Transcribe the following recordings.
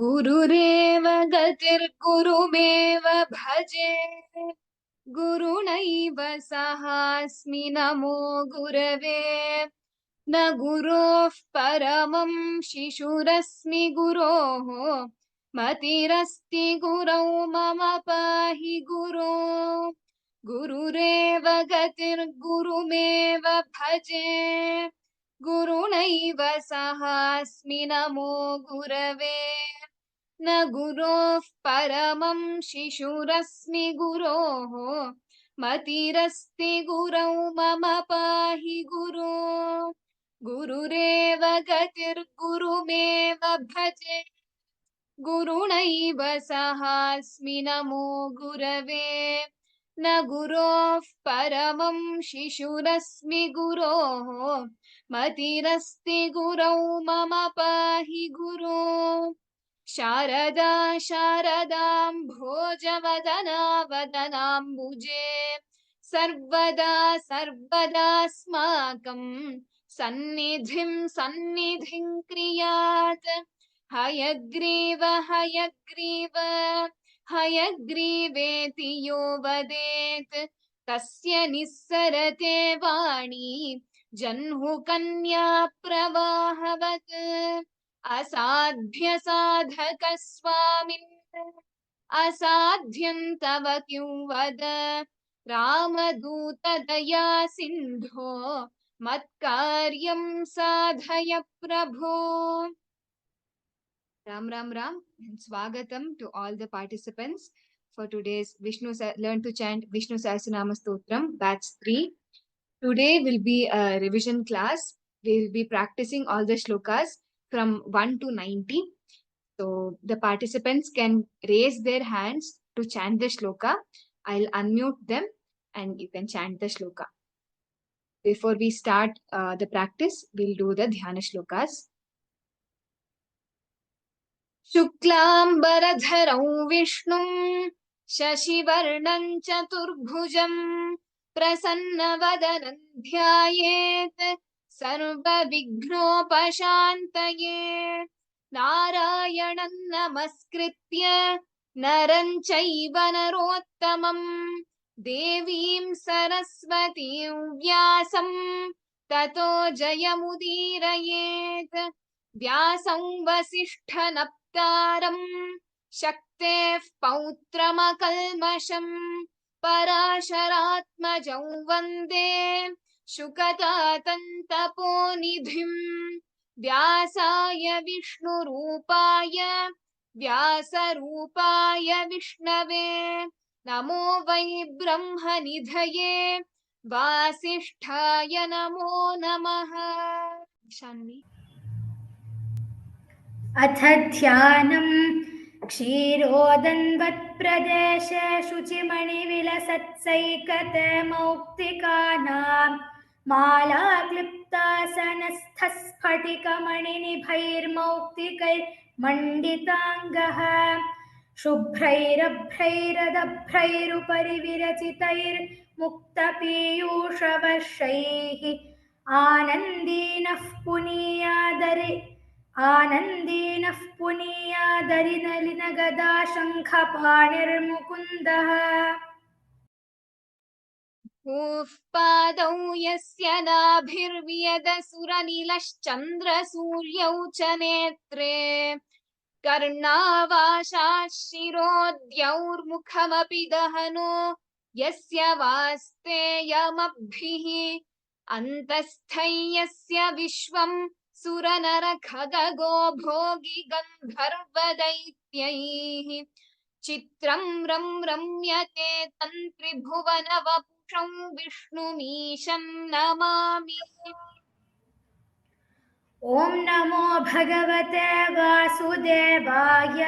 गुरुरेव गतिर्गुरुमेव भजे गुरुणैव सहास्मि नमो गुरवे न गुरोः परमं शिशुरस्मि गुरोः मतिरस्ति गुरौ मम पाहि गुरो गुरुरेव गतिर्गुरुमेव भजे गुरुणैव सहास्मि नमो गुरवे न गुरोः परमं शिशुरस्मि गुरोः मतिरस्ति गुरौ मम पाहि गुरो गुरुरेव गतिर्गुरुमेव भजे गुरुणैव सहास्मि नमो गुरवे न गुरोः परमं शिशुरस्मि गुरोः मतिरस्ति गुरौ मम पाहि गुरो शारदा शारदां भोजवदना वदनाम्बुजे सर्वदा सर्वदास्माकं सन्निधिं क्रियात् हयग्रीव हयग्रीव हयग्रीवेति यो वदेत् तस्य निस्सरते वाणी जह्नुकन्या प्रवाहवत् असाध्य साधक स्वामिन् असाध्यं तव किं वद रामदूत दया सिन्धो मत्कार्यं साधय प्रभो Ram Ram Ram and Swagatam to all the participants for today's Learn to Chant Vishnu Sahasranama Stotram batch 3. Today will be a revision class. We will be practicing all the shlokas from 1 to 90. So the participants can raise their hands to chant the shloka. I'll unmute them and you can chant the shloka. Before we start the practice, we'll do the dhyana shlokas. शुक्लाम्बरधरं विष्णुं शशिवर्णं चतुर्भुजं प्रसन्नवदनं ध्यायेत् सर्वविघ्नोपशान्तये नारायणं नमस्कृत्य नरं चैव नरोत्तमं देवीं सरस्वतीं व्यासं ततो जयमुदीरयेत् व्यासं वसिष्ठनप्तारं शक्तेः पौत्रमकल्मषम् पराशरात्मजं वन्दे शुकतातन्तपोनिधिं व्यासाय विष्णुरूपाय व्यासरूपाय विष्णवे नमो वै ब्रह्मनिधये वासिष्ठाय नमो नमः। शान्वी अथ ध्यानम् क्षीरोदन्वत्प्रदेशे शुचिमणिविलसत्सैकते मौक्तिकानां मालाक्लिप्तासनस्थस्फटिकमणिनिभैर्मौक्तिकैर्मण्डिताङ्गः शुभ्रैरभ्रैरदभ्रैरुपरि विरचितैर्मुक्तपीयूषवर्षैः आनन्दीनः पुनीयादरिनलिनगदा शङ्खपाणिर्मुकुन्दः भूः पादौ यस्य नाभिर्व्यदसुरनिलश्चन्द्रसूर्यौ च नेत्रे कर्णावाशाः शिरोद्यौर्मुखमपि दहनो यस्य वास्तेयमभिः अन्तस्थै यस्य विश्वं सुरनरखगगो भोगि गन्धर्वदैत्यैः चित्रं रम्यते तन्त्रिभुवनवपुषं विष्णुमीशं नमामि। ॐ नमो भगवते वासुदेवाय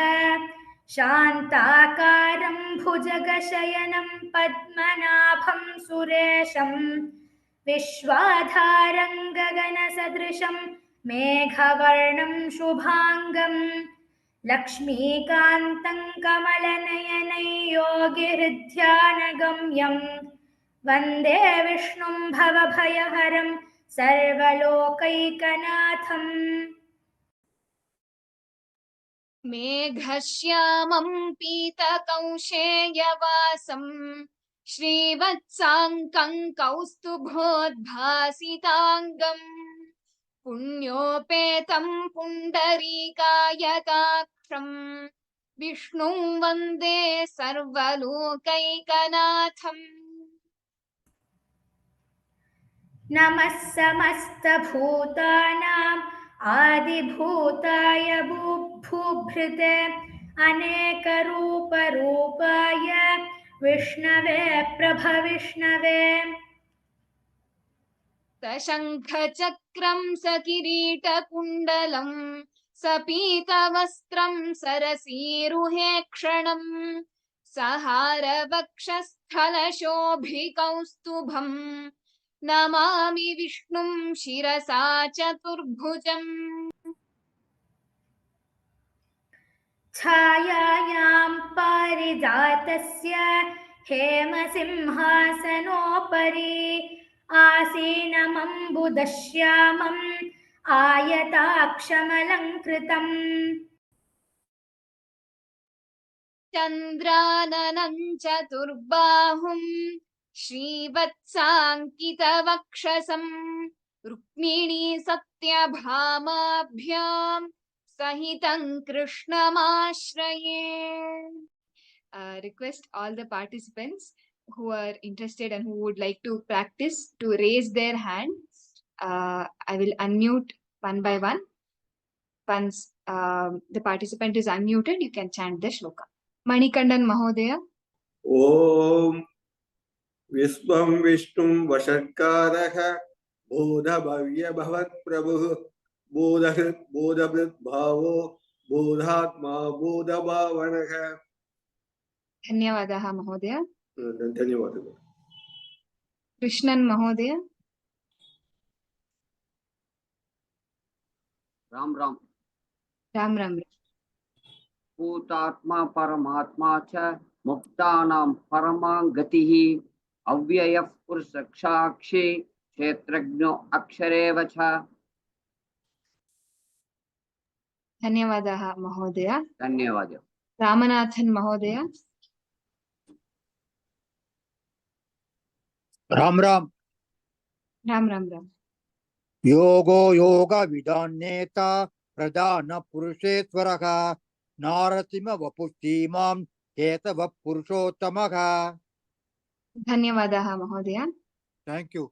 शान्ताकारं भुजगशयनं पद्मनाभं सुरेशं विश्वाधारं गगनसदृशं मेघवर्णं शुभाङ्गं लक्ष्मीकान्तं कमलनयनं योगिहृद्ध्यानगम्यं वन्दे विष्णुं भवभयहरं सर्वलोकैकनाथम्। मेघश्यामं पीतकौशेयवासं श्रीवत्साङ्कं कौस्तुभोद्भासिताङ्गम् पुण्योपेतं पुण्डरीकायताक्षं विष्णुं वन्दे सर्वलोकैकनाथम्। नमः समस्तभूतानाम् आदिभूताय भूभृते अनेकरूपरूपाय विष्णवे प्रभविष्णवे। सशङ्खचक्रं सकिरीटकुण्डलं सपीतवस्त्रं सरसीरुहेक्षणं सहारवक्षस्थलशोभिकौस्तुभं नमामि विष्णुं शिरसा चतुर्भुजम्। छायायां पारिजातस्य हेमसिंहासनोपरि आसीनमम्बुदश्यामम् आयताक्षमलङ्कृतम्। चन्द्राननं चतुर्बाहुं श्रीवत्साङ्कितवक्षसं रुक्मिणी सत्यभामाभ्यां सहितं कृष्णमाश्रये. Request all the participants who are interested and who would like to practice to raise their hand. I will unmute one by one. Once the participant is unmuted, you can chant the shloka. Manikandan Mahodaya. ॐ विश्वं विष्णुं वषट्कारः बोधभव्यभवत्प्रभुः बोधहृत् बोधभृद्भावो बोधात्मा बोधभावनः। धन्यवादः महोदय. धन्यवादः। कृष्णन् महोदय. राम राम राम राम. भूतात्मा परमात्मा च मुक्तानां परमा गतिः अव्ययः पुरुषसाक्षी क्षेत्रज्ञो अक्षरेव च। धन्यवादः महोदय. धन्यवादः। रामनाथन् महोदय. राम राम. राम राम राम. योगो योग विदान्नेता प्रधान पुरुषेश्वरः नारसिंह वपुष्टिमां केतव पुरुषोत्तमः. धन्यवादः महोदय. Thank you.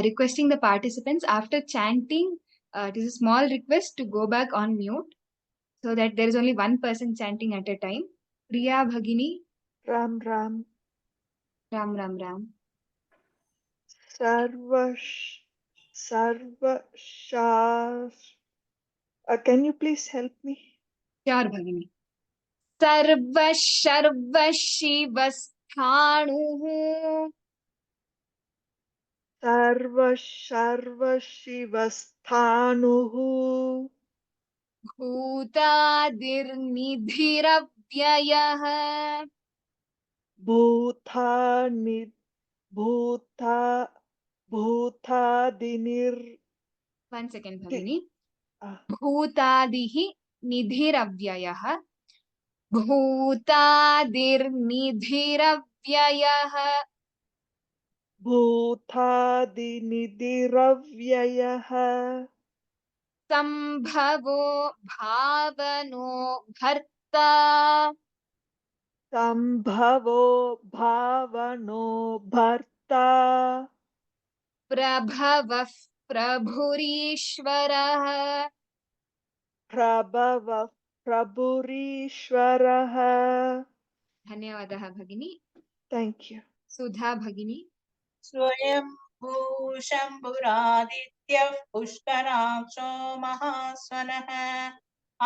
Requesting the participants after chanting, it is a small request to go back on mute so that there is only one person chanting at a time. Priya Bhagini. Ram Ram. Ram Ram Ram. Can you please help me? Sure Bhagini. Sarva Sharva Shivasthanuh Sarva Shivasthanuh Bhutadirnidhiravyayah Bhutadinir. One second Bhagini. Bhutadihi nidhiravyayah Bhutadirnidhiravyayah Bhutadinidiravyayah Sambhavo bhavano bharta Sambhavo bhavano bharta Prabhavah prabhurishwarah. Prabhava Prabhurishwarah. धन्यवादः भगिनी. Thank you. सुधा भगिनी. स्वयंभू शम्भुरादित्यः पुष्कराक्षो महास्वनः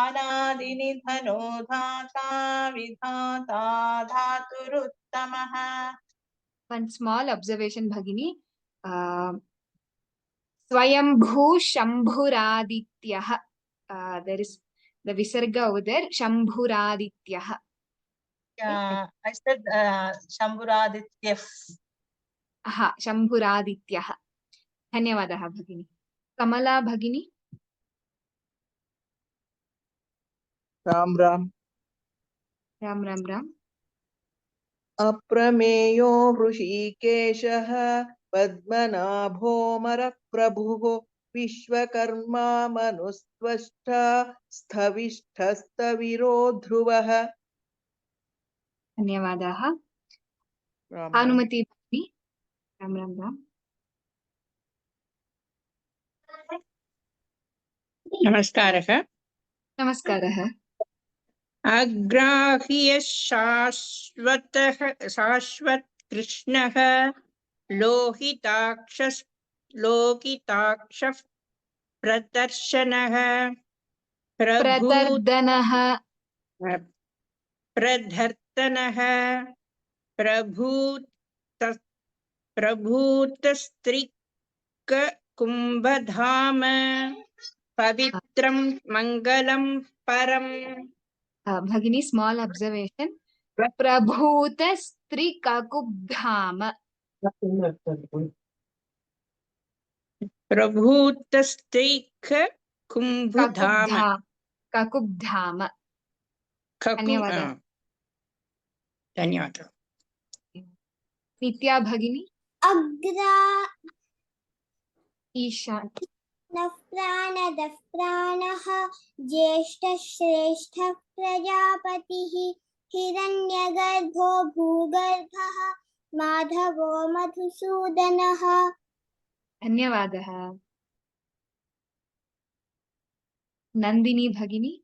अनादिनिधनो धाता विधाता धातुरुत्तमः. One small observation Bhagini. Swayambhu Shambhuradityah. There is the visarga over there. Shambhuradityah. I said Shambhuradityah. Aha, Shambhuradityah. धन्यवादः भगिनी. कमला भगिनी. Ram Ram Ram Ram Ram. अप्रमेयो हृषीकेशः पद्मनाभोऽमरप्रभुः Vishwakarma मनुस्त्वष्टा स्थविष्ठस्तविरो ध्रुवः धन्यवादाः. राम राम भानुमती भगिनी. Ram Ram Ram. नमस्कारः. नमस्कारः. अग्राह्य शाश्वतः शाश्वत कृष्णः लोहिताक्षः प्रदर्शनः प्रतर्दनः. प्रधर्तनः प्रभूतस्त्रिक कुम्भधाम पवित्रं मङ्गलं परम्. Bhagini, small observation. प्रभूतस्त्रिककुब्धाम. प्रभूतस्त्रिक कुम्भधाम ककुब्धाम. धन्यवादः. धन्यवादः. नित्या भगिनी. अग्रा ईशान. नः प्राणः ज्येष्ठश्रेष्ठः प्रजापतिः हिरण्यगर्भो भूगर्भः माधवो मधुसूदनः धन्यवादः. नंदिनी भगिनी.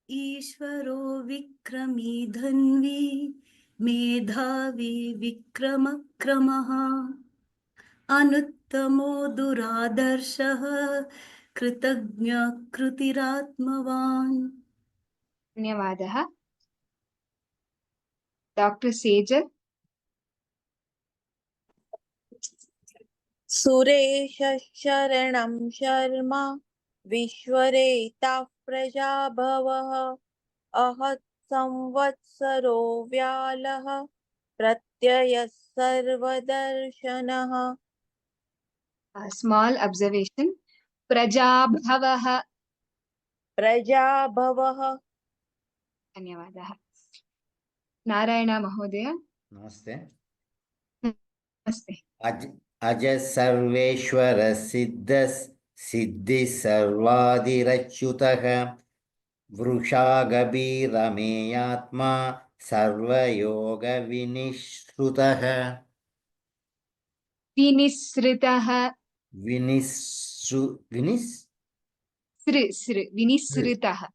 ईश्वरो विक्रमी धन्वी मेधावी विक्रमक्रमः अनुत्तमो दुरादर्शः कृतज्ञकृतिरात्मवान्. धन्यवादः. डॉक्टर सेजल. सुरेश शरणं शर्मा विश्वरेता प्रजा भवः अहत् संवत्सरो व्यालः प्रत्ययः सर्वदर्शनः. Small observation. प्रजाभवः. प्रजा भवः. धन्यवादः. नारायण महोदय. नमस्ते. नमस्ते. अज सर्वेश्वर सिद्धि सर्वादिरच्युतः वृषागभीरमेयात्मा सर्वयोग विनिश्रुतः. विनिसृतः. विनिसृतः.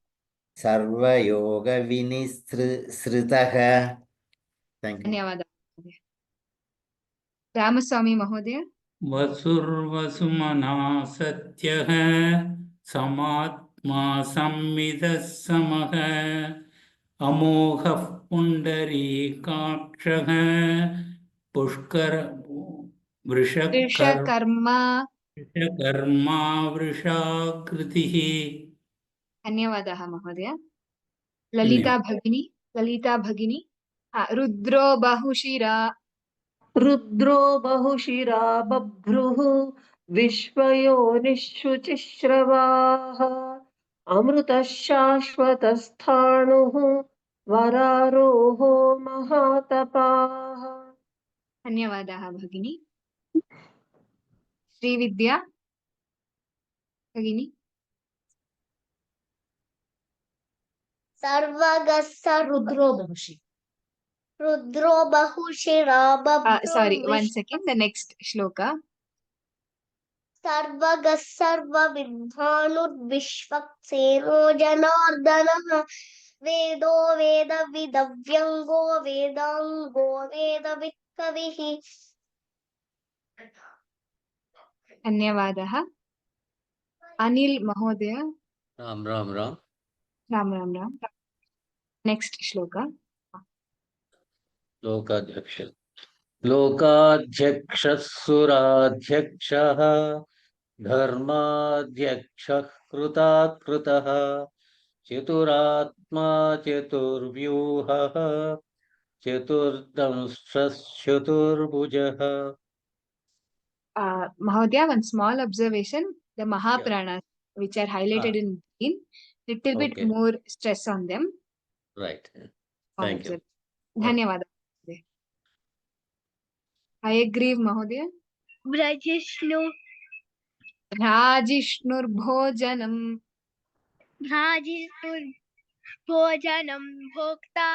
सर्वयोग विनिसृतः. धन्यवादः. रामस्वामी महोदय. वसुर्वसुमना सत्यः समात्मा संविदः समः अमोघः पुण्डरीकाक्षः पुष्कर वृषकर्मा. वृषाकृतिः. धन्यवादः महोदय. ललिता भगिनी. ललिता भगिनी. रुद्रो बहुशिरा. रुद्रो बहुशिरा बभ्रुः विश्वयोनिःशुचिश्रवाः अमृतः शाश्वतस्थाणुः वरारोहो महातपाः. धन्यवादः भगिनी. श्रीविद्या भगिनी. सर्वगस्स रुद्रो बहुशिरा Sorry, 1 second. The next shloka. सर्वगः सर्वविद्वानुर्विश्वक्सेनो जनार्दनः वेदो वेदविदव्यङ्गो वेदाङ्गो वेदवित्कविः. धन्यवादः. अनिल महोदय. राम राम राम. राम राम राम. Next shloka. लोकाध्यक्षः सुराध्यक्षः धर्माध्यक्षः कृताकृतः चतुरात्मा चतुर्व्यूहः चतुर्दंष्ट्रश्चतुर्भुजः. Mahodaya, one small observation. The Mahapranas. which are highlighted in green. Little bit Okay. more stress on them. Right. Thank you. धन्यवाद. Hayagriv Mahodaya. Rajishnurbhojanam. भोजनं भोक्ता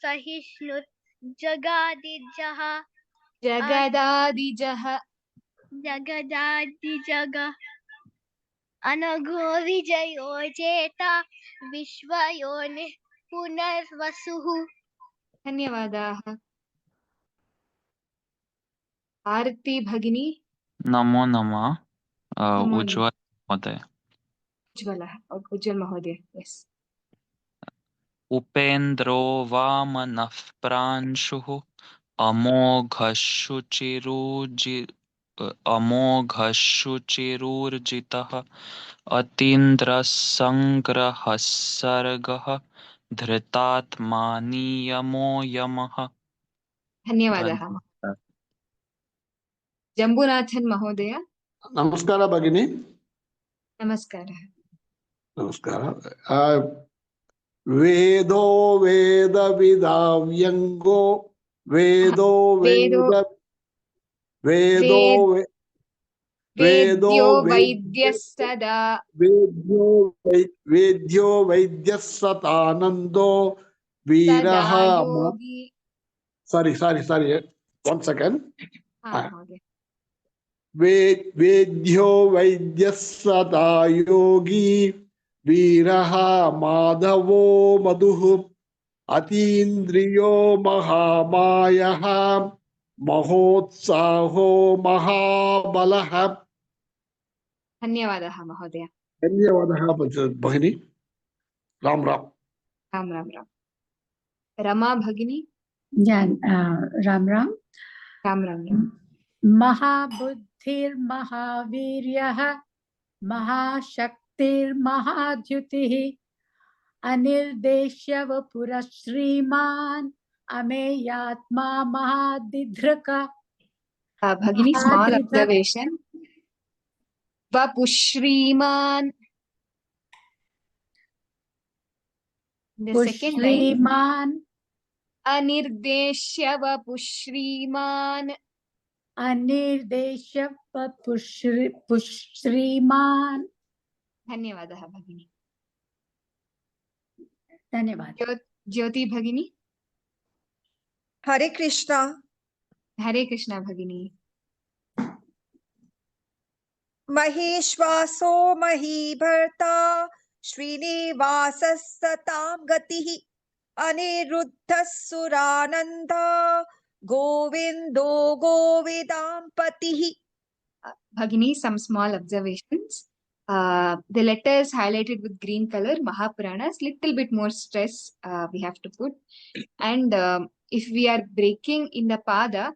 सहिष्णुर जगादिजः Jagadadijah. जगदादिजग अनघो विजयो चेता विश्वयोनिः पुनर्वसुः धन्यवादाः. आरती भगिनी. नमो नमः नमो उज्ज्वल महोदय. उज्ज्वलः. उज्ज्वल महोदय. Yes. उपेन्द्रो वामनः प्रांशुः अमोघशुचिरूर्जितः अतीन्द्रः संग्रहः सर्गः धृतात्मा नियमो यमः. धन्यवादः. जम्बुनाथन महोदय. नमस्कार भगिनी. नमस्कारः. नमस्कार. वेदो वेदविदाव्यङ्गो वेदो वेद्यो वैद्यः सदा. वेद्यो वैद्यः सतानन्दो वीरः. योगी. Sorry. 1 second. महोदय. वेद्यो वैद्यः सदा योगी वीरः माधवो मधुः अतीन्द्रियो महामायः महोत्साहो महाबलः. धन्यवादः महोदय. धन्यवादः भगिनी. राम राम. राम राम राम. रमा भगिनी. राम राम. राम राम राम. महाबुद्धिर्महावीर्यः महाशक्तिर्महाद्युतिः अनिर्देश्य वपुरः श्रीमान् अमेयात्मा महादिधृक. भगिनी, small observation. Vapushriman. The second line. Pushriman. Anirdeshya Vapushriman. अनिर्देश्य पुश्रीमान. धन्यवादः भगिनी. धन्यवाद. ज्योति भगिनी. हरे कृष्णा. हरे कृष्णा भगिनी. महेश्वासो महीभर्ता श्रीनिवासः सतां गतिः अनिरुद्धः सुरानन्दा गोविंदो गोविदांपतिः. Bhagini, some small observations. The letters highlighted with green color, Mahapuranas, little bit more stress we have to put. And if we are breaking in the pada,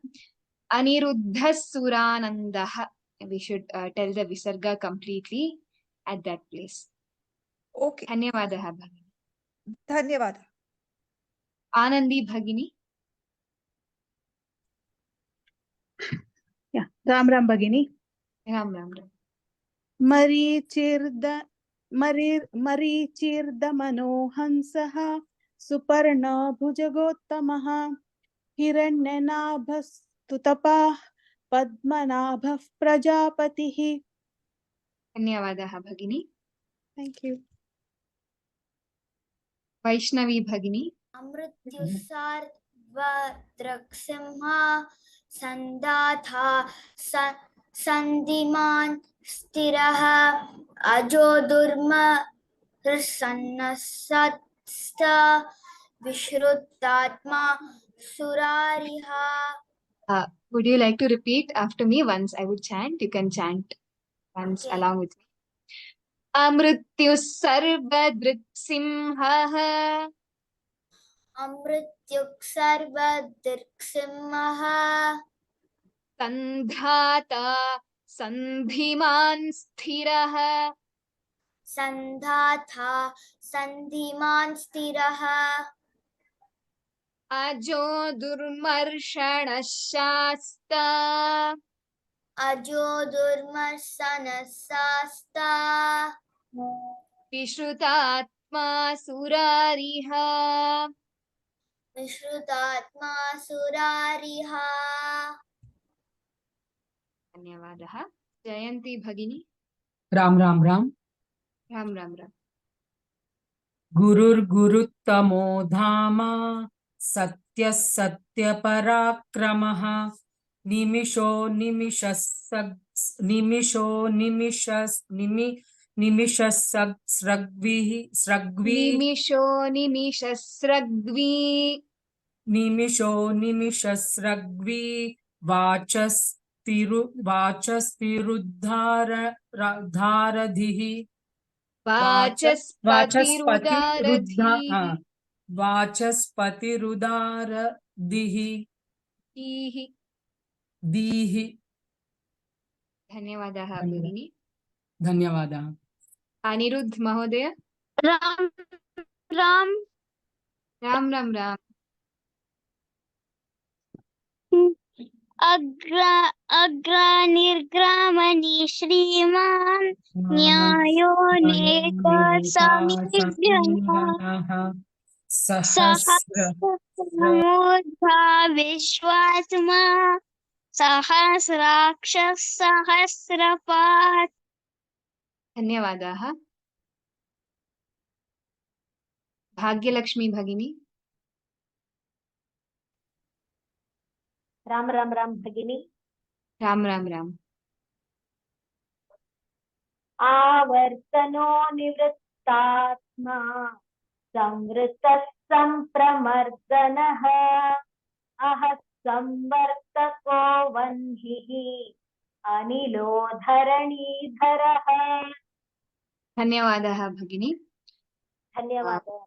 Aniruddha Suranandaha, we should tell the Visarga completely at that place. Okay. Dhanyavadaha Bhagini. धन्यवाद. Anandi Bhagini. Yeah, Ram Ram Bhagini. Ram Ram Ram. मरीचिर्द मनोहंसः सुपर्ण भुजगोत्तमः हिरण्यनाभस्तुतपाः पद्मनाभः प्रजापतिः. धन्यवादः भगिनी. Thank you. Vaishnavi भगिनी. अमृत्युसार्वद्रक्सिंहा संदाथा संधिमान् स्थिरः अजो दुर्महृसन्नसत्स्थ विश्रुतात्मा सुरारिहा. Would you like to repeat after me once? I would chant. You can chant once along with me. Amrityu sarvadriksimhah. Amrityu sarvadriksimhah. Sandhata sandhiman sthirah. Sandhatha sandhiman sthirah. Ajo durmarshana shasta. Ajo durmarshana shasta. विश्रुतात्मा सुरारिः विश्रुतात्मा सुरारिः धन्यवादः जयन्ती भगिनी राम राम राम राम राम राम गुरुर्गुरुत्तमो धाम सत्यः सत्यपराक्रमः निमिषो निमिषस्रग्भिः निमिषो निमिषस्रग्वी वाचस्तिरुद्धारधिः वाचस्पतिरुदारधीः वाचस्पतिरुदारधिः दीः धन्यवादः भगिनी धन्यवादः अनिरुद्ध महोदय राम राम राम राम राम अग्रानिर्ग्रामणि श्रीमान् न्यायो नेकसमीग्रहः सहस्रमूर्धा विश्वात्मा सहस्राक्षः सहस्रपात् धन्यवादाः भाग्यलक्ष्मी भगिनी राम राम राम भगिनी राम राम राम आवर्तनो निवृत्तात्मा संवृतः संप्रमर्दनः अहः संवर्तको वह्निः अनिलो धरणीधरः धन्यवादाः भगिनी धन्यवादः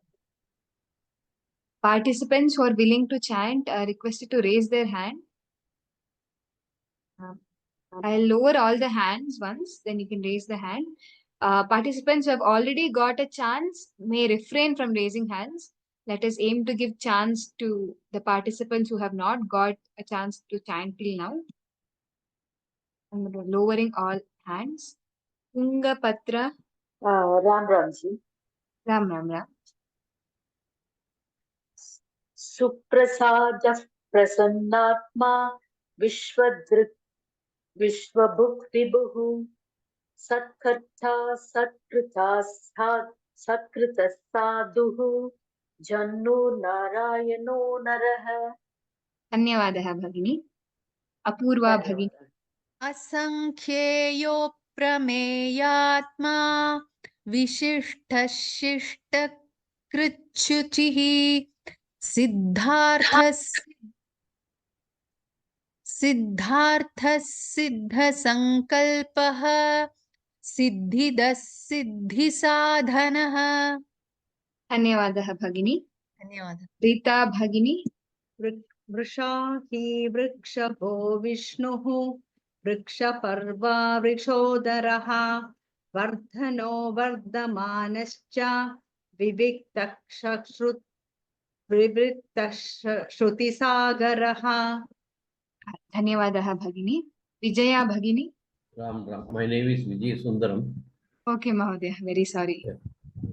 participants who are willing to chant are requested to raise their hand. I'll lower all the hands once, then you can raise the hand. Participants who have already got a chance may refrain from raising hands. Let us aim to give chance to the participants who have not got a chance to chant till now. I'm lowering all hands. Tungapatra. Ram Ram ji Ram Ram Ram. सुप्रसादः प्रसन्नात्मा विश्वभुक् विभुः सत्कर्ता सत्कृतः साधुः जन्नो नारायणो नरः धन्यवादः भगिनी अपूर्वा भगिनी असंख्येयो प्रमेयात्मा विशिष्टः शिष्टकृच्छुचिः सिद्धार्थः सिद्धसंकल्पः सिद्धिदः सिद्धिसाधनः धन्यवादः भगिनी धन्यवादः रीता भगिनी वृषा हि वृक्षभो विष्णुः वृक्षपर्वा वृक्षोदरः वर्धनो वर्धमानश्च विविक्तः श्रुतिसागरः धन्यवादः भगिनी विजया भगिनी Ram Ram. My name is Vijay Sundaram. Okay महोदय very sorry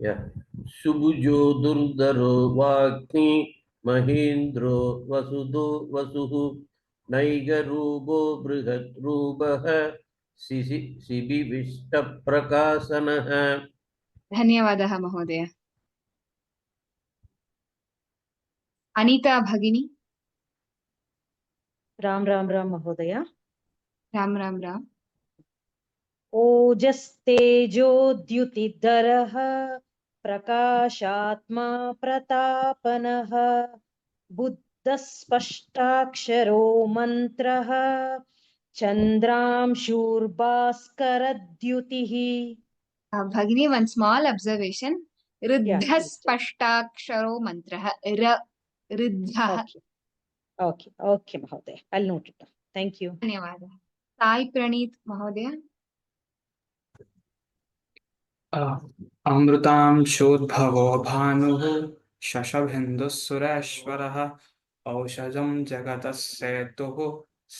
Yeah. Subhujo Durdaro Vakni Mahindro Vasudo Vasuhu Naigarubo Brihat Rubaha Sibi Vishta Prakasanaha. धन्यवादः महोदय अनीता भगिनी राम राम राम महोदय राम राम राम ओजस्तेजोद्युतिधरः प्रकाशात्मा प्रतापनः बुद्धस्पष्टाक्षरो मन्त्रः चन्द्रांशूर्भास्करद्युतिः भगिनी वन स्मॉल ऑब्जर्वेशन ऋद्धस्पष्टाक्षरो मन्त्रः ऋद्धः ओके ओके महोदय I'll note it down. Thank you. धन्यवादः साई प्रणीत महोदय अमृतांशोद्भवो भानुः शशबिन्दुसुरेश्वरः औषधं जगतः सेतुः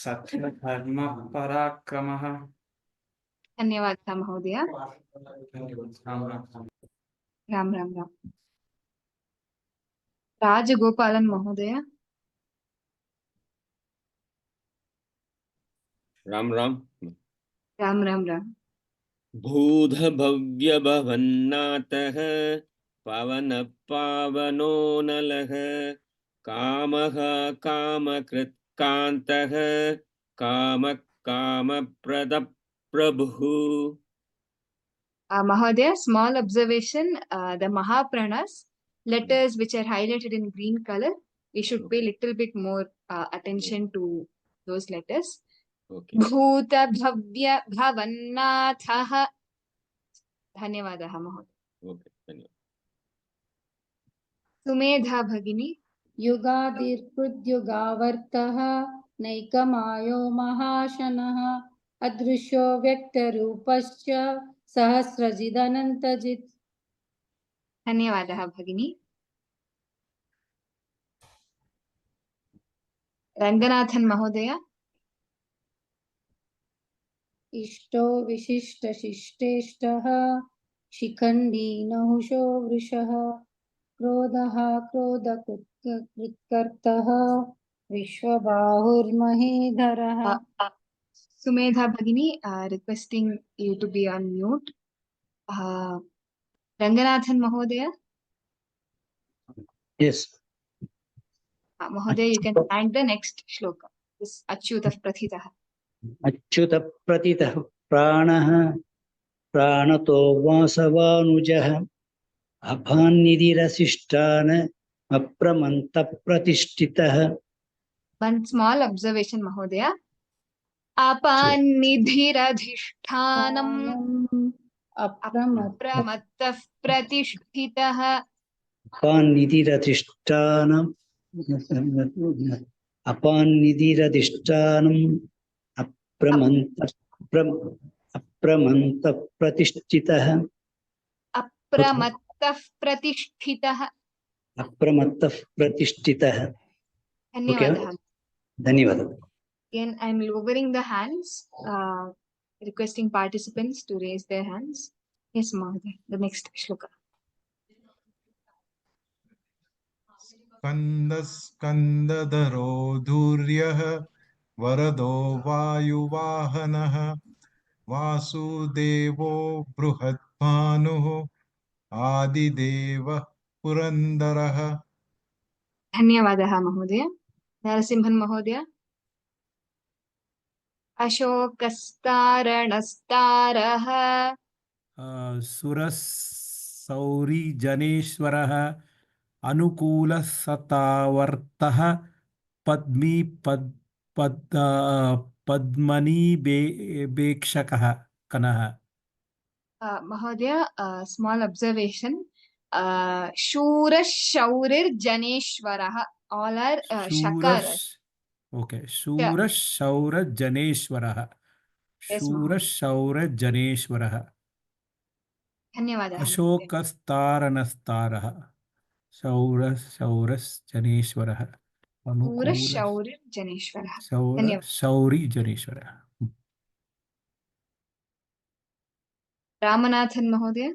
सत्यधर्मः पराक्रमः धन्यवादः महोदय। राम राम राम। राजगोपालन् महोदय। राम राम। राम राम राम। भूतभव्यभवन्नाथः पवनः पावनो नलः कामः कामकृत् कान्तः कामः कामप्रदः प्रभुः। Mahodaya, small observation, the Mahapranas, letters which are highlighted in green color, we should pay little bit more attention to those letters. Okay. Bhuta Bhavya Bhavannathaः. धन्यवादः महोदय। Okay, धन्यवाद। सुमेधा भगिनी। युगादिर्कृद्युगावर्तः नैकमायो महाशनः अदृश्यो व्यक्तरूपश्च सहस्रजिदनन्तजित्। धन्यवादः भगिनी। रङ्गनाथन् महोदय। इष्टो विशिष्टशिष्टेष्टः शिखण्डी नहुषो वृषः क्रोधः क्रोधकृत्कर्तः विश्वबाहुर्महीधरः। Sumedha Bhagini, requesting you to be on mute. Ranganathan Mahodaya. Yes. Mahodaya, you can chant the next shloka. This Achyutah Prathitah. Achyuta pratitah pranah pranato vasavanujaha abhannidirasishtana apramanta pratishtitah. One small observation, Mahodaya. Apannidhiradhishthanam apramattah pratishtitah. Apannidirathishtanam apramanta pratishtitah. Apramattah pratishtitah. Apramata pratishtitah. धन्यवादः। धन्यवादः। Again, I'm lowering the hands, requesting participants to raise their hands. Yes, Mahodaya, the next shloka. स्कन्दधरो धूर्यः वरदो वायुवाहनः वासुदेवो बृहद्भानुः आदिदेवः पुरन्दरः। धन्यवादः महोदय। नरसिंहन् महोदय। अशोकस्तारणस्तारः सुरसौरिजनेश्वरः अनुकूलसतावर्तः पद्मनीबेक्षकः कनः। Mahodaya, small observation. Shurashaurirjaneshwarah. All are shakaras. Okay. शूरशौरजनेश्वरः। Yes, शूरशौरजनेश्वरः। धन्यवादः। अशोकस्तारणस्तारः शौरशौरजनेश्वरः शूरशौरिर्जनेश्वरः। शौरिजनेश्वरः। रामनाथन् महोदय।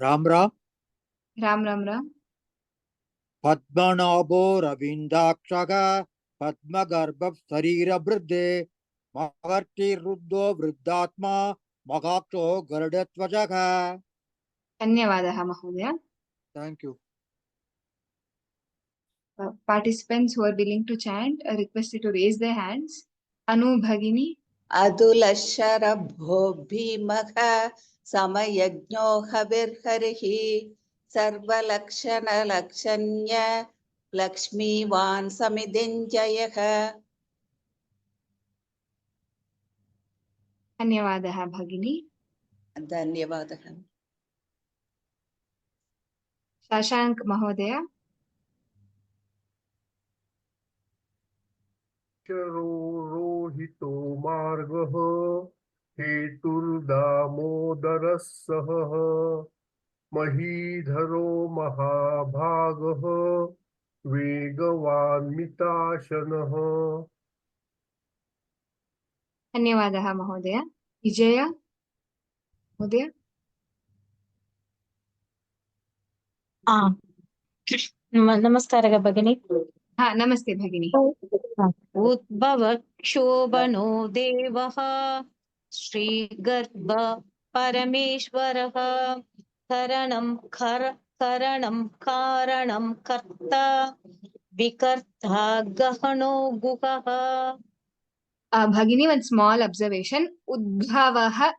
राम राम। राम राम राम। पद्मनाभो रविन्दाक्षः पद्मगर्भः शरीरवृद्धे महर्षिरुद्धो वृद्धात्मा महाक्षो गरुडध्वजः। धन्यवादः महोदय। Thank you. Participants who are willing to chant are requested to raise their hands. Anu Bhagini. अदुलशरभो भीमः समयज्ञो हविर्हरिः सर्वलक्षणलक्षण्य लक्ष्मीवान् समिदिञ्जयः। धन्यवादः भगिनी। धन्यवादः। शशांक महोदय। रोहितो मार्गः हेतुर्दामोदरः सहः महीधरो महाभागः वेगवान् मिताशनः। धन्यवादः महोदय। विजया महोदय। नमस्कारः भगिनी। हा नमस्ते भगिनी। उद्भवक्षोभनो देवः श्रीगर्भ परमेश्वरः करणं कारणं कर्ता विकर्ता गहनो गुहः। Bhagini, one small observation. Udbhavah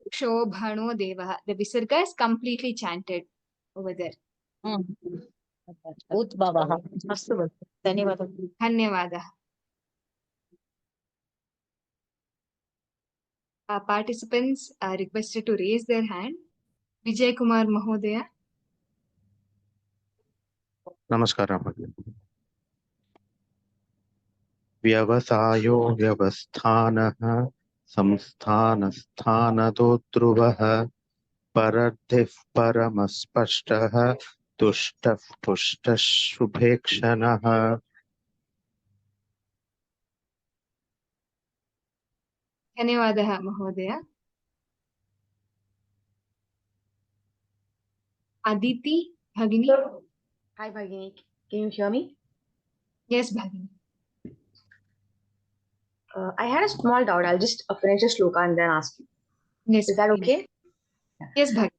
Shobhano Devah. The Visarga is completely chanted over there. उद्भवः। अस्तु भगिनि, धन्यवादः। धन्यवादः। Participants are requested to raise their hand. Vijay Kumar Mahodaya. नमस्कारः भगिनी। व्यवसायो व्यवस्थानः संस्थानस्थानतो ध्रुवः परर्थिः परमस्पष्टः तुष्टः पुष्टः शुभेक्षणः। धन्यवादः महोदय। Aditi Bhagini. Hi Bhagini, can you hear me? Yes Bhagini. I had a small doubt. I'll just finish the shloka and then ask you. Yes. Is that okay? Yes Bhagini.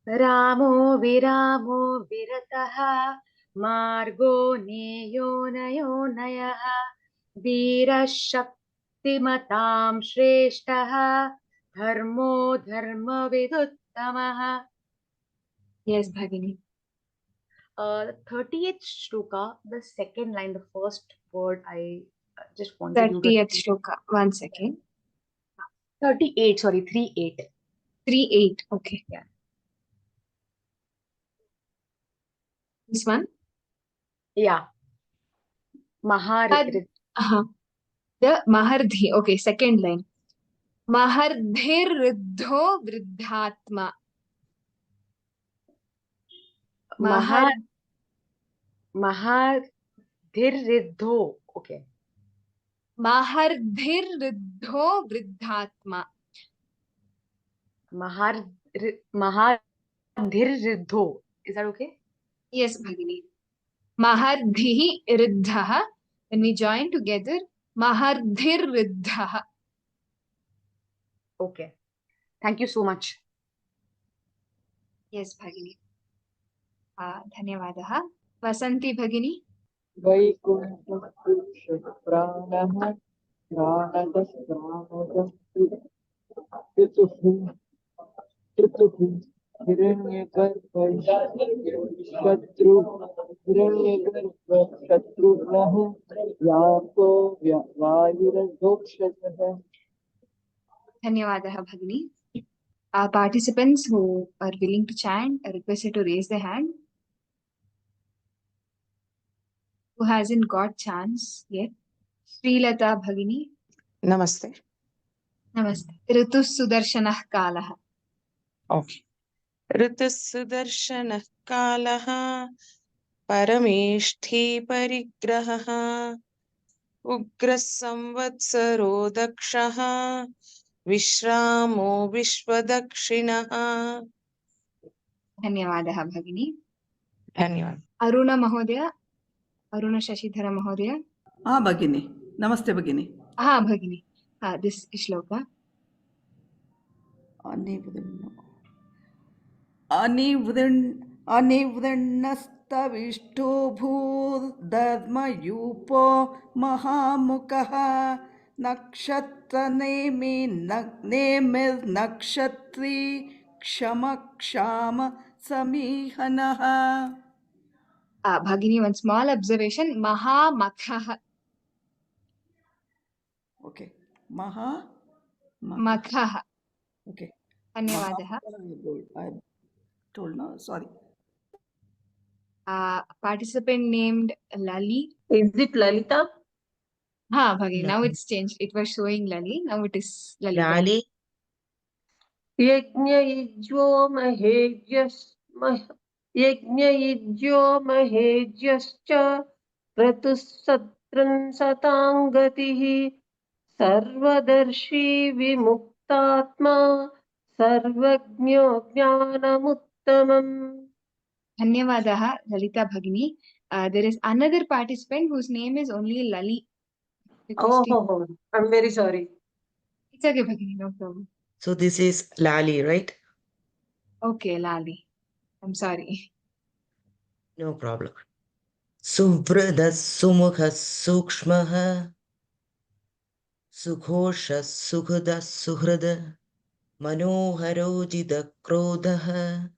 Ramo viramo virataha margo neyo nayo nayaha veera shaktimatam shreshtaha dharmo dharma viduttamaha. Yes Bhagini. 38th shloka, the second line, the first word, I just wanted you to... 30th shloka. 1 second. 38, sorry, 38. 38. Okay. Yeah. This one? Yeah. The Mahardhi. Okay, second line. Mahardhir Riddho Vriddhatma. Mahardhir-riddho. Okay. Mahardhir-riddho Vriddhatma. Mahardhir-riddho. Is that okay? Yes, Bhagini. Mahardhihi riddhaha. When we join together, Mahardhir-riddhaha. Okay. Thank you so much. Yes, Bhagini. धन्यवादः। वसन्ती भगिनी। धन्यवादः भगिनी। Participants who are willing to chant are requested to raise their hand. Who hasn't got chance yet? Srilata Bhagini. Namaste. Namaste. Ritu Sudarshanah Kalaha. Okay. Ritu Sudarshanah Kalaha Parameshthi Parigraha Ugra Samvatsaro Dakshaha Vishramo Vishwadakshinaha. धन्यवादः भगिनी। धन्यवाद। अरुण महोदय, अरुण शशिधर महोदय। हाँ भगिनी, नमस्ते भगिनी। हाँ भगिनी, दिस श्लोक। अनिवृण्णस्तविष्टो भूर्दर्मयूपो महामुखः नेमिर्नक्षत्री क्षम समीहनः। Bhagini, one small observation. Mahamakha. Okay. Makha. Okay. धन्यवादः। I told no, sorry. Participant named Lali. Is it Lalita? हाँ Bhagini, No. now it's changed. It was showing Lali. Now it is Lalita. Lali. Yajnayijyo mahejyascha pratusatran satangatihi सर्वदर्शी विमुक्तात्मा सर्वज्ञो ज्ञानमुत्तमम्. धन्यवादः ललिता भगिनी. There is another participant whose name is only Lali. Oh, I'm very sorry. It's okay, Bhagini, no problem. So this is Lali, right? Okay, Lali. I'm sorry. No problem. Suvridah sumukha sukshmaha sughosha sughda suhrada manoharojida krodha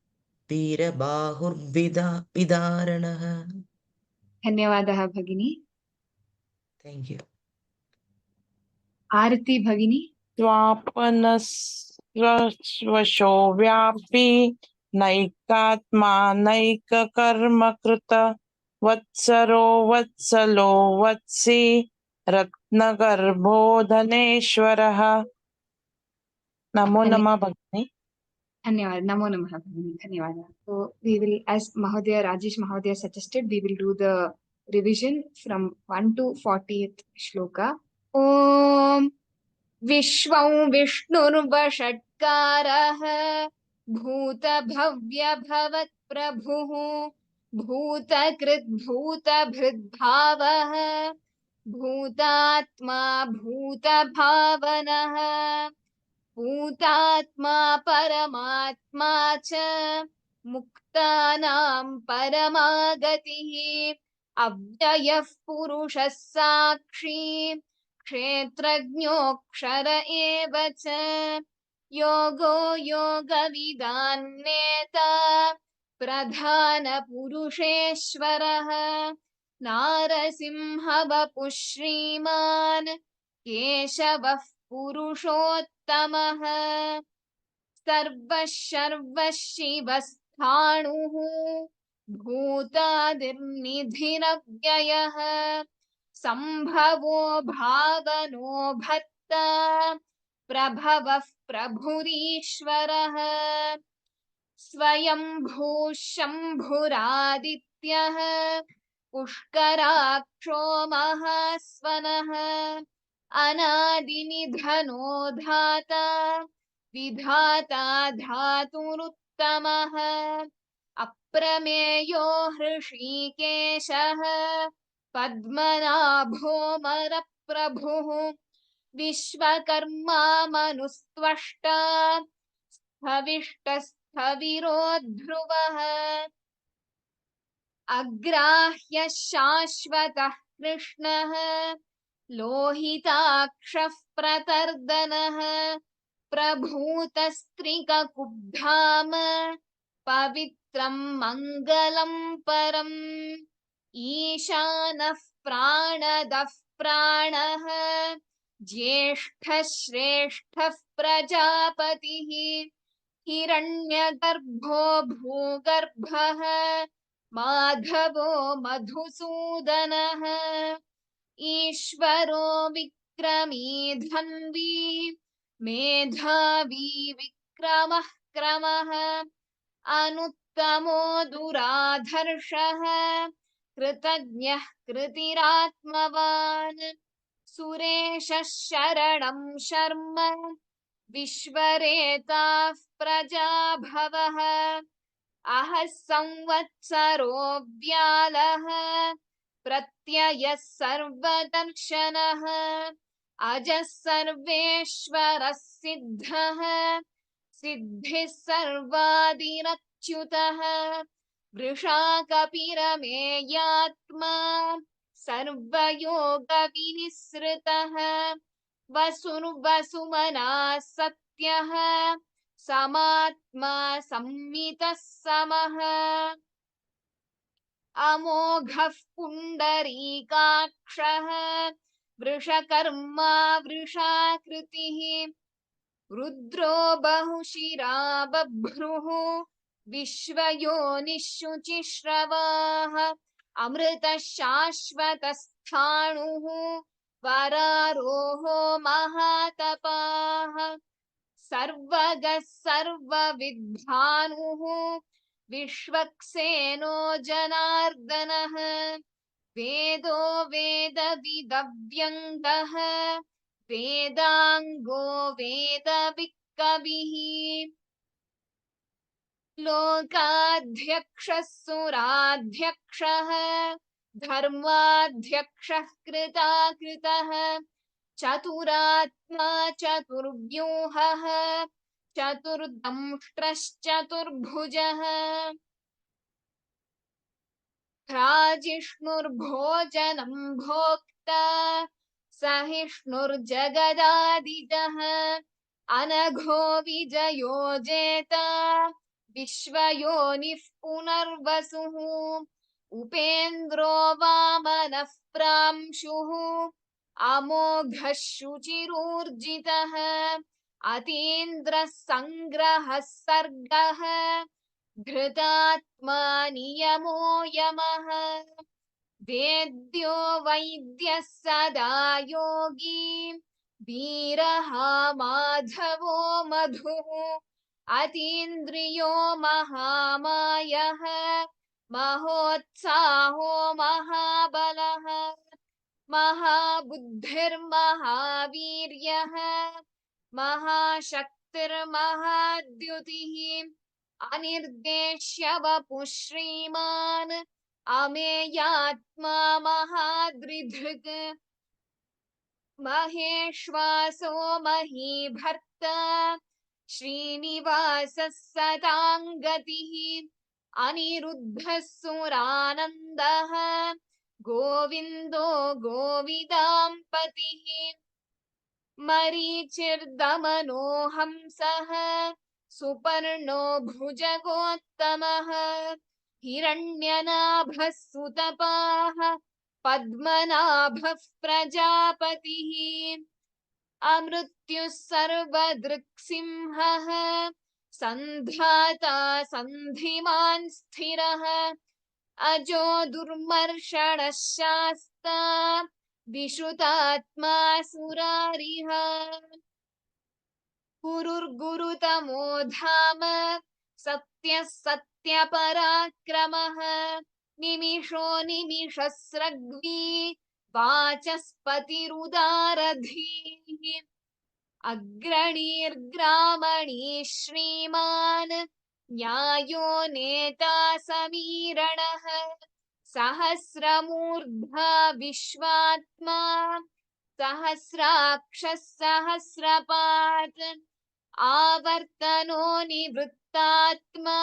veerabahurvida vidaranaha. धन्यवादः भगिनी. Thank you. आरती भगिनी. स्वापनस्वशो व्यापी नैकात्मा नैककर्मकृत वत्सरो वत्सलो वत्सी रत्नगर्भो धनेश्वरः. नमो नमः भगिनी. धन्यवाद. नमो नमः भगिनी. धन्यवादः. So we will, as Mahodaya Rajesh Mahodaya suggested, we will do the revision from 1 to 40th shloka. Om विश्वं विष्णुर्वषट्कारः भूतभव्यभवत्प्रभुः भूतकृद्भूतभृद्भावः भूतात्मा भूतभावनः भूतात्मा परमात्मा च मुक्तानां परमागतिः अव्ययः पुरुषः साक्षी क्षेत्रज्ञोऽक्षर एव च योगो योगविदान्नेता प्रधानपुरुषेश्वरः नारसिंहवपुः श्रीमान् केशवः पुरुषोत्तमः सर्वः सर्वः शिवस्थाणुः भूतादिर्निधिरव्ययः सम्भवो भावनो भत्ता प्रभवः प्रभुरीश्वरः स्वयंभू शम्भुरादित्यः पुष्कराक्षो महास्वनः अनादिनिधनो धाता विधाता धातुरुत्तमः अप्रमेयो हृषीकेशः पद्मनाभोमरप्रभुः विश्वकर्मा मनुस्त्वष्टा स्थविष्टस्थविरो ध्रुवः अग्राह्यः शाश्वतः कृष्णः लोहिताक्षः प्रतर्दनः प्रभूतस्त्रिककुब्धाम पवित्रं मङ्गलं परम् ईशानः प्राणदः प्राणः ज्येष्ठः श्रेष्ठः प्रजापतिः हिरण्यगर्भो भूगर्भः माधवो मधुसूदनः ईश्वरो विक्रमी धन्वी मेधावी विक्रमः क्रमः अनुत्तमो दुराधर्षः कृतज्ञः कृतिरात्मवान् सुरेशः शरणं शर्म विश्वरेताः प्रजाभवः अहः संवत्सरो व्यालः प्रत्ययः सर्वदर्शनः अजः सर्वेश्वरः सिद्धः सिद्धिः सर्वादिरच्युतः वृषाकपिरमेयात्मा सर्वयोगविनिसृतः वसुर्वसुमनः सत्यः समात्मा संमितः समः अमोघः पुण्डरीकाक्षः वृषकर्मा वृषाकृतिः रुद्रो बहुशिरा बभ्रुः विश्वयोनिःशुचिश्रवाः अमृतः शाश्वतस्थाणुः वरारोहो महातपाः सर्वगः सर्वविद्भानुः विश्वक्सेनो जनार्दनः वेदो वेदविदव्यङ्गः वेदाङ्गो वेदविक्कविः लोकाध्यक्षः सुराध्यक्षः धर्माध्यक्षः कृताकृतः चतुरात्मा चतुर्व्यूहः चतुर्दंष्ट्रश्चतुर्भुजः राजिष्णुर्भोजनं भोक्ता सहिष्णुर्जगदादिजः अनघो विजयो जेता विश्वयोनिः पुनर्वसुः उपेन्द्रो वामनः प्रांशुः अमोघः शुचिरूर्जितः अतीन्द्रः सङ्ग्रहः सर्गः धृतात्मा नियमो यमः वेद्यो वैद्यः सदा योगी वीरः माधवो मधुः अतीन्द्रियो महामायः महोत्साहो महाबलः महाबुद्धिर्महावीर्यः महाशक्तिर्महाद्युतिः अनिर्देश्य वपुः श्रीमान् अमेयात्मा महादृधृक् महेश्वासो महीभर्ता श्रीनिवासः सतां गतिः अनिरुद्धः सुरानन्दः गोविन्दो गोविदाम्पतिः मरीचिर्दमनो हंसः सुपर्णो भुजगोत्तमः हिरण्यनाभः सुतपाः पद्मनाभः प्रजापतिः अमृत्युः सर्वदृक्सिंहः सन्धाता सन्धिमान् स्थिरः अजो दुर्मर्षणः शास्ता विश्रुतात्मा सुरारिः गुरुर्गुरुतमो धाम सत्यः सत्यपराक्रमः निमिषो निमिषस्रग्वी वाचस्पतिरुदारधीः अग्रणीर्ग्रामणी श्रीमान् न्यायो नेता समीरणः सहस्रमूर्धा विश्वात्मा सहस्राक्षः सहस्रपात् आवर्तनो निवृत्तात्मा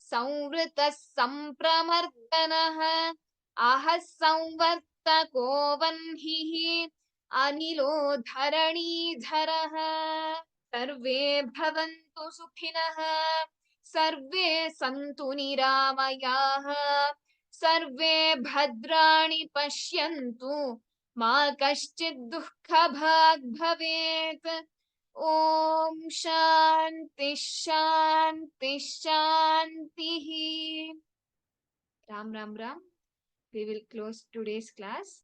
संवृतः सम्प्रमर्दनः अहः संवर्तको वह्निः अनिलो धरणीधरः सर्वे भवन्तु सुखिनः सर्वे सन्तु निरामयाः सर्वे भद्राणि पश्यन्तु मा कश्चित् दुःखभाग् भवेत् ॐ शान्ति शान्ति शान्तिः Ram Ram Ram. We will close today's class.